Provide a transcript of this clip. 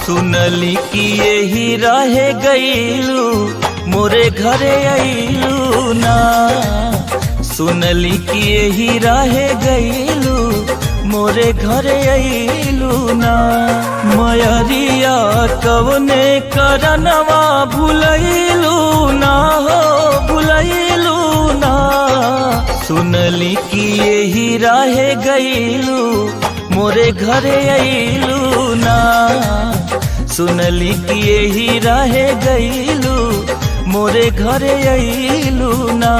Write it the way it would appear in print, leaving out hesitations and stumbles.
सुनली कि यही रहे गईलू मोरे घरे आईलू ना। सुनली कि यही रहे गईलू मोरे घरे आईलू ना। मयरिया कवने करनवा भुलैलू ना हो भुलैलू ना। सुनली कि यही रहे गईलू मोरे घरे आईलू ना। सुनली कि यही रहे गईलू मोरे घरे आईलू ना।